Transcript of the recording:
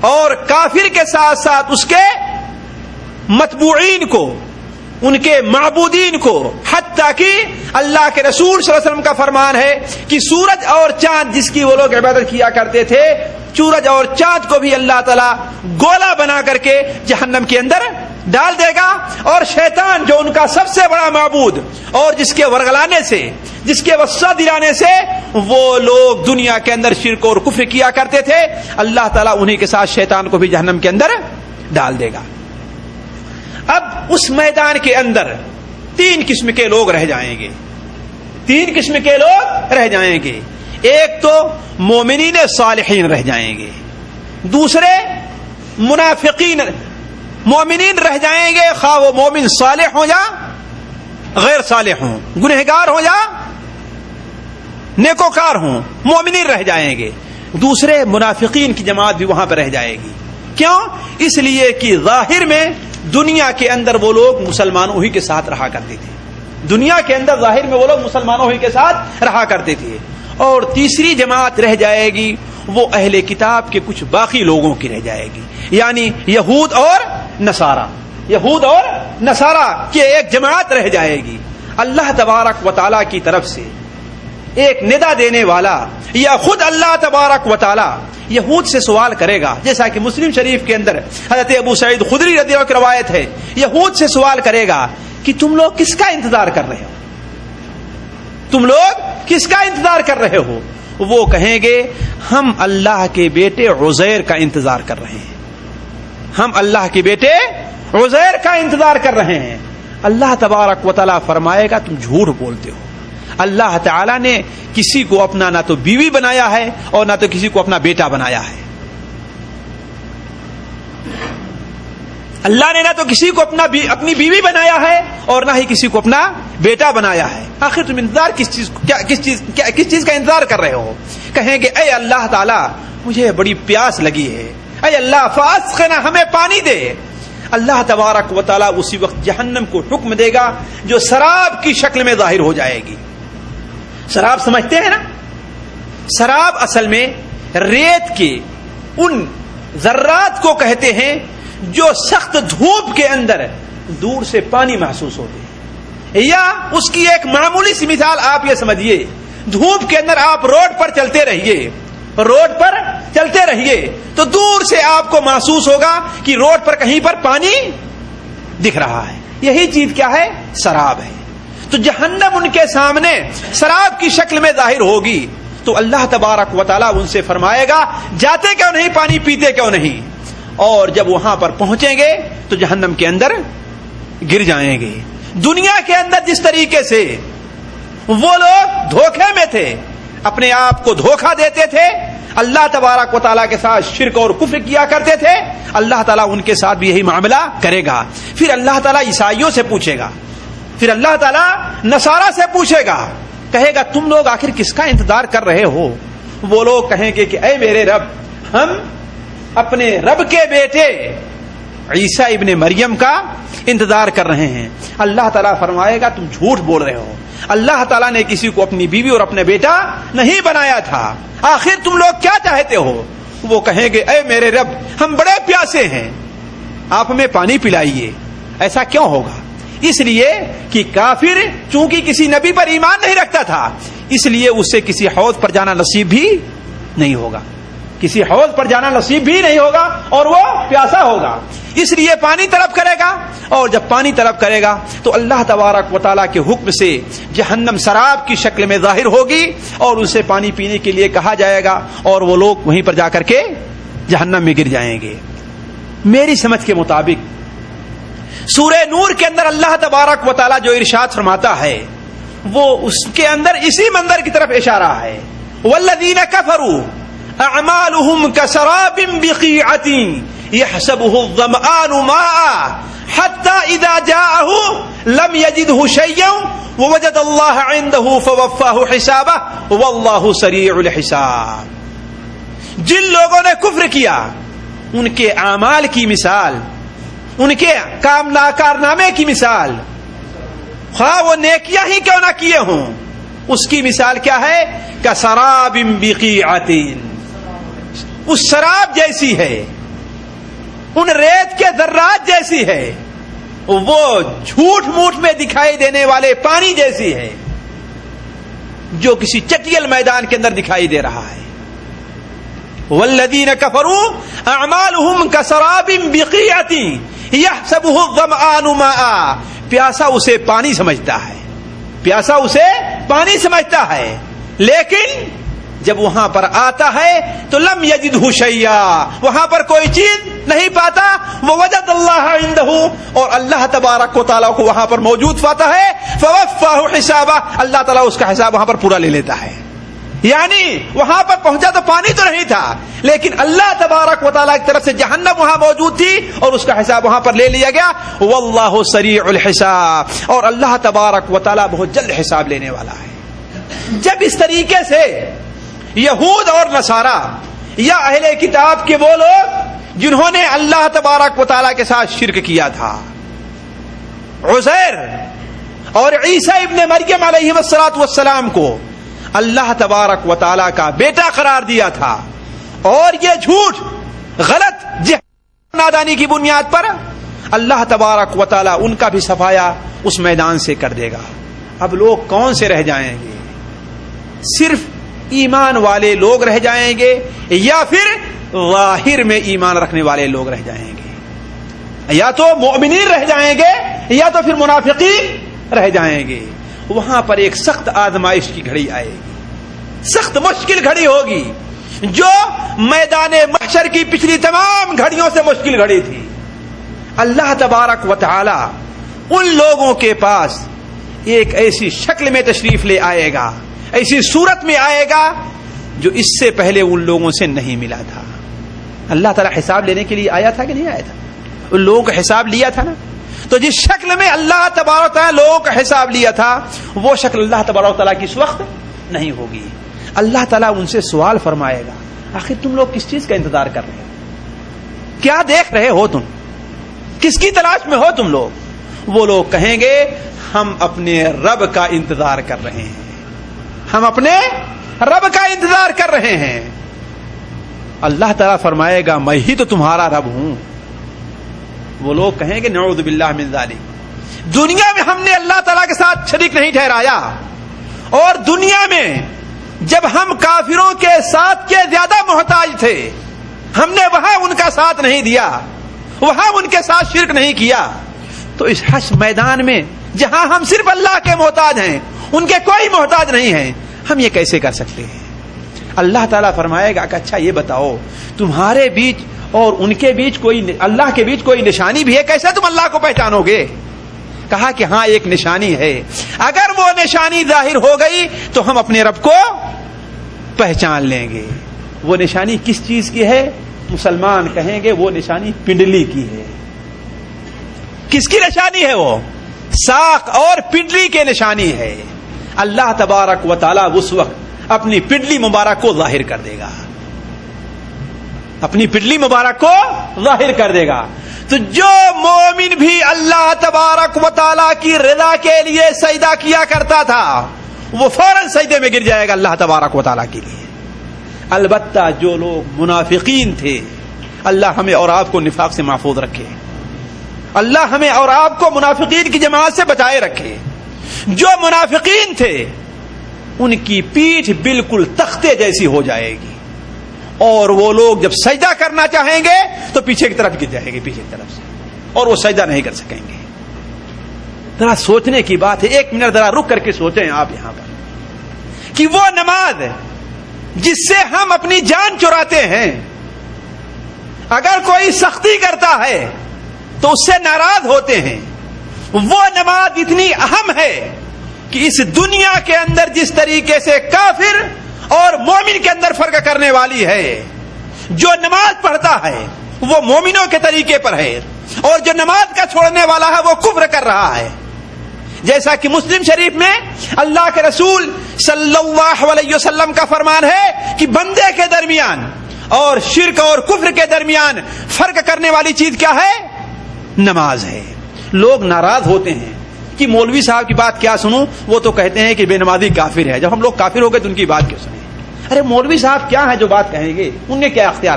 اور کافر کے ساتھ ساتھ اس کے متبوعین کو، ان کے معبودین کو، حتیٰ کہ اللہ کے رسول صلی اللہ علیہ وسلم کا فرمان ہے کہ سورج اور چاند جس کی وہ لوگ عبادت کیا کرتے تھے، سورج اور چاند کو بھی اللہ تعالیٰ گولا بنا کر کے جہنم کے اندر ڈال دے گا، اور شیطان جو ان کا سب سے بڑا معبود اور جس کے ورگلانے سے، جس کے وسوسہ دلانے سے وہ لوگ دنیا کے اندر شرک اور کفر کیا کرتے تھے، اللہ تعالیٰ انہی کے ساتھ شیطان کو بھی جہنم کے اندر ڈال دے گا۔ اب اس میدان کے اندر تین قسم کے لوگ رہ جائیں گے، تین قسم کے لوگ رہ جائیں گے۔ ایک تو مومنین صالحین رہ جائیں گے، دوسرے منافقین، مومنین رہ جائیں گے خواہ وہ مومن صالح ہوں یا غیر صالح ہوں، گنہگار ہوں یا نیکوکار ہوں، مومنین رہ جائیں گے۔ دوسرے منافقین کی جماعت بھی وہاں پہ رہ جائے گی۔ کیوں؟ اس لیے کہ ظاہر میں دنیا کے اندر وہ لوگ مسلمانوں ہی کے ساتھ رہا کرتے تھے، دنیا کے اندر ظاہر میں وہ لوگ مسلمانوں ہی کے ساتھ رہا کرتے تھے۔ اور تیسری جماعت رہ جائے گی وہ اہل کتاب کے کچھ باقی لوگوں کی رہ جائے گی، یعنی یہود اور نصارہ، یہود اور نصارہ کی ایک جماعت رہ جائے گی۔ اللہ تبارک و تعالیٰ کی طرف سے ایک ندا دینے والا یا خود اللہ تبارک و تعالیٰ یہود سے سوال کرے گا، جیسا کہ مسلم شریف کے اندر حضرت ابو سعید خدری رضی اللہ عنہ کی روایت ہے، یہود سے سوال کرے گا کہ تم لوگ کس کا انتظار کر رہے ہو، تم لوگ کس کا انتظار کر رہے ہو؟ وہ کہیں گے ہم اللہ کے بیٹے عزیر کا انتظار کر رہے ہیں، ہم اللہ کے بیٹے عزیر کا انتظار کر رہے ہیں۔ اللہ تبارک و تعالیٰ فرمائے گا تم جھوٹ بولتے ہو، اللہ تعالیٰ نے کسی کو اپنا نہ تو بیوی بنایا ہے اور نہ تو کسی کو اپنا بیٹا بنایا ہے، اللہ نے نہ تو کسی کو اپنی بیوی بنایا ہے اور نہ ہی کسی کو اپنا بیٹا بنایا ہے۔ آخر تم انتظار کس چیز کا انتظار کر رہے ہو؟ کہیں گے اے اللہ تعالیٰ مجھے بڑی پیاس لگی ہے، اے اللہ فاسقنا، ہمیں پانی دے۔ اللہ تبارک و تعالیٰ اسی وقت جہنم کو حکم دے گا جو سراب کی شکل میں ظاہر ہو جائے گی۔ سراب سمجھتے ہیں نا؟ سراب اصل میں ریت کے ان ذرات کو کہتے ہیں جو سخت دھوپ کے اندر دور سے پانی محسوس ہوتے ہیں، یا اس کی ایک معمولی سی مثال آپ یہ سمجھیے، دھوپ کے اندر آپ روڈ پر چلتے رہیے، روڈ پر چلتے رہیے تو دور سے آپ کو محسوس ہوگا کہ روڈ پر کہیں پر پانی دکھ رہا ہے۔ یہی چیز کیا ہے؟ سراب ہے۔ تو جہنم ان کے سامنے سراب کی شکل میں ظاہر ہوگی، تو اللہ تبارک و تعالیٰ ان سے فرمائے گا جاتے کیوں نہیں، پانی پیتے کیوں نہیں؟ اور جب وہاں پر پہنچیں گے تو جہنم کے اندر گر جائیں گے۔ دنیا کے اندر جس طریقے سے وہ لوگ دھوکے میں تھے، اپنے آپ کو دھوکہ دیتے تھے، اللہ تبارک و تعالیٰ کے ساتھ شرک اور کفر کیا کرتے تھے، اللہ تعالیٰ ان کے ساتھ بھی یہی معاملہ کرے گا۔ پھر اللہ تعالیٰ عیسائیوں سے پوچھے گا، پھر اللہ تعالیٰ نصارہ سے پوچھے گا، کہے گا تم لوگ آخر کس کا انتظار کر رہے ہو؟ وہ لوگ کہیں گے کہ اے میرے رب، ہم اپنے رب کے بیٹے عیسیٰ ابن مریم کا انتظار کر رہے ہیں۔ اللہ تعالیٰ فرمائے گا تم جھوٹ بول رہے ہو، اللہ تعالیٰ نے کسی کو اپنی بیوی اور اپنے بیٹا نہیں بنایا تھا، آخر تم لوگ کیا چاہتے ہو؟ وہ کہیں گے اے میرے رب، ہم بڑے پیاسے ہیں، آپ ہمیں پانی پلائیے۔ ایسا کیوں ہوگا؟ اس لیے کہ کافر چونکہ کسی نبی پر ایمان نہیں رکھتا تھا، اس لیے اسے کسی حوض پر جانا نصیب بھی نہیں ہوگا، کسی حوض پر جانا نصیب بھی نہیں ہوگا، اور وہ پیاسا ہوگا، اس لیے پانی طلب کرے گا۔ اور جب پانی طلب کرے گا تو اللہ تبارک و تعالیٰ کے حکم سے جہنم سراب کی شکل میں ظاہر ہوگی اور اسے پانی پینے کے لیے کہا جائے گا، اور وہ لوگ وہیں پر جا کر کے جہنم میں گر جائیں گے۔ میری سمجھ کے مطابق سورہ نور کے اندر اللہ تبارک و تعالیٰ جو ارشاد فرماتا ہے وہ اس کے اندر اسی منظر کی طرف اشارہ ہے۔ والذین کفروا اعمالهم كسراب بقيعة يحسبه الظمآن ماء حتى اذا جاءه لم يجده شيئا ووجد الله عنده فوفاه حسابه والله سريع الحساب۔ جن لوگوں نے کفر کیا ان کے اعمال کی مثال، ان کے کارنامے کی مثال، خواہ وہ نیکیاں ہی کیوں نہ کیے ہوں، اس کی مثال کیا ہے؟ کسراب بقیعۃ، اس شراب جیسی ہے ان ریت کے ذرات جیسی ہے، وہ جھوٹ موٹ میں دکھائی دینے والے پانی جیسی ہے جو کسی چٹیل میدان کے اندر دکھائی دے رہا ہے. والذین کفروا اعمالهم کسراب بقیعۃ یحسبہ الظمآن ماء. پیاسا اسے پانی سمجھتا ہے، پیاسا اسے پانی سمجھتا ہے، لیکن جب وہاں پر آتا ہے تو لم یجدہ شیئا، وہاں پر کوئی چیز نہیں پاتا. ووجد اللہ عندہ، اور اللہ تبارک و تعالیٰ کو وہاں پر موجود پاتا ہے. فوفاہ حسابہ، اللہ تعالیٰ اس کا حساب وہاں پر پورا لے لیتا ہے. یعنی وہاں پر پہنچا تو پانی تو نہیں تھا، لیکن اللہ تبارک و تعالیٰ کی طرف سے جہنم وہاں موجود تھی اور اس کا حساب وہاں پر لے لیا گیا. واللہ سریع الحساب، اور اللہ تبارک و تعالیٰ بہت جلد حساب لینے والا ہے. جب اس طریقے سے یہود اور نصارہ یا اہل کتاب کے وہ لوگ جنہوں نے اللہ تبارک و تعالیٰ کے ساتھ شرک کیا تھا، عزیر اور عیسیٰ ابن مریم علیہ السلام کو اللہ تبارک و تعالیٰ کا بیٹا قرار دیا تھا، اور یہ جھوٹ غلط نادانی کی بنیاد پر اللہ تبارک و تعالیٰ ان کا بھی صفایا اس میدان سے کر دے گا. اب لوگ کون سے رہ جائیں گے؟ صرف ایمان والے لوگ رہ جائیں گے، یا پھر ظاہر میں ایمان رکھنے والے لوگ رہ جائیں گے، یا تو مومنین رہ جائیں گے یا تو پھر منافقین رہ جائیں گے. وہاں پر ایک سخت آزمائش کی گھڑی آئے گی، سخت مشکل گھڑی ہوگی جو میدان محشر کی پچھلی تمام گھڑیوں سے مشکل گھڑی تھی. اللہ تبارک و تعالی ان لوگوں کے پاس ایک ایسی شکل میں تشریف لے آئے گا، ایسی صورت میں آئے گا جو اس سے پہلے ان لوگوں سے نہیں ملا تھا. اللہ تعالیٰ حساب لینے کے لیے آیا تھا کہ نہیں آیا تھا؟ ان لوگوں کا حساب لیا تھا نا. تو جس شکل میں اللہ تبارک تعالیٰ لوگوں کا حساب لیا تھا وہ شکل اللہ تبارک تعالیٰ کی اس وقت نہیں ہوگی. اللہ تعالیٰ ان سے سوال فرمائے گا، آخر تم لوگ کس چیز کا انتظار کر رہے ہو؟ کیا دیکھ رہے ہو تم؟ کس کی تلاش میں ہو تم لوگ؟ وہ لوگ کہیں گے ہم اپنے رب کا انتظار کر رہے ہیں، ہم اپنے رب کا انتظار کر رہے ہیں. اللہ تعالیٰ فرمائے گا میں ہی تو تمہارا رب ہوں. وہ لوگ کہیں گے نعوذ باللہ من ذالک، دنیا میں ہم نے اللہ تعالیٰ کے ساتھ شریک نہیں ٹھہرایا، اور دنیا میں جب ہم کافروں کے ساتھ کے زیادہ محتاج تھے ہم نے وہاں ان کا ساتھ نہیں دیا، وہاں ان کے ساتھ شرک نہیں کیا. تو اس حشر میدان میں جہاں ہم صرف اللہ کے محتاج ہیں، ان کے کوئی محتاج نہیں ہیں، ہم یہ کیسے کر سکتے ہیں؟ اللہ تعالیٰ فرمائے گا کہ اچھا یہ بتاؤ تمہارے بیچ اور ان کے بیچ کوئی، اللہ کے بیچ کوئی نشانی بھی ہے؟ کیسے تم اللہ کو پہچانو گے؟ کہا کہ ہاں ایک نشانی ہے، اگر وہ نشانی ظاہر ہو گئی تو ہم اپنے رب کو پہچان لیں گے. وہ نشانی کس چیز کی ہے؟ مسلمان کہیں گے وہ نشانی پنڈلی کی ہے. کس کی نشانی ہے؟ وہ ساق اور پنڈلی کے نشانی ہے. اللہ تبارک و تعالیٰ اس وقت اپنی پنڈلی مبارک کو ظاہر کر دے گا، اپنی پنڈلی مبارک کو ظاہر کر دے گا. تو جو مومن بھی اللہ تبارک و تعالیٰ کی رضا کے لیے سجدہ کیا کرتا تھا وہ فوراً سجدے میں گر جائے گا اللہ تبارک و تعالیٰ کے لیے. البتہ جو لوگ منافقین تھے، اللہ ہمیں اور آپ کو نفاق سے محفوظ رکھے، اللہ ہمیں اور آپ کو منافقین کی جماعت سے بچائے رکھے. جو منافقین تھے ان کی پیٹھ بالکل تختے جیسی ہو جائے گی، اور وہ لوگ جب سجدہ کرنا چاہیں گے تو پیچھے کی طرف گر جائیں گے، پیچھے کی طرف سے، اور وہ سجدہ نہیں کر سکیں گے. ذرا سوچنے کی بات ہے، ایک منٹ ذرا رک کر کے سوچیں آپ یہاں پر کہ وہ نماز جس سے ہم اپنی جان چراتے ہیں، اگر کوئی سختی کرتا ہے تو اس سے ناراض ہوتے ہیں. وہ نماز اتنی اہم ہے کہ اس دنیا کے اندر جس طریقے سے کافر اور مومن کے اندر فرق کرنے والی ہے، جو نماز پڑھتا ہے وہ مومنوں کے طریقے پر ہے، اور جو نماز کا چھوڑنے والا ہے وہ کفر کر رہا ہے. جیسا کہ مسلم شریف میں اللہ کے رسول صلی اللہ علیہ وسلم کا فرمان ہے کہ بندے کے درمیان اور شرک اور کفر کے درمیان فرق کرنے والی چیز کیا ہے؟ نماز ہے. لوگ ناراض ہوتے ہیں کہ مولوی صاحب کی بات کیا سنوں، وہ تو کہتے ہیں کہ بے نمازی کافر ہے. جب ہم لوگ کافر ہو گئے تو ان کی بات کیوں سنیں؟ ارے مولوی صاحب کیا ہے جو بات کہیں گے، ان نے کیا اختیار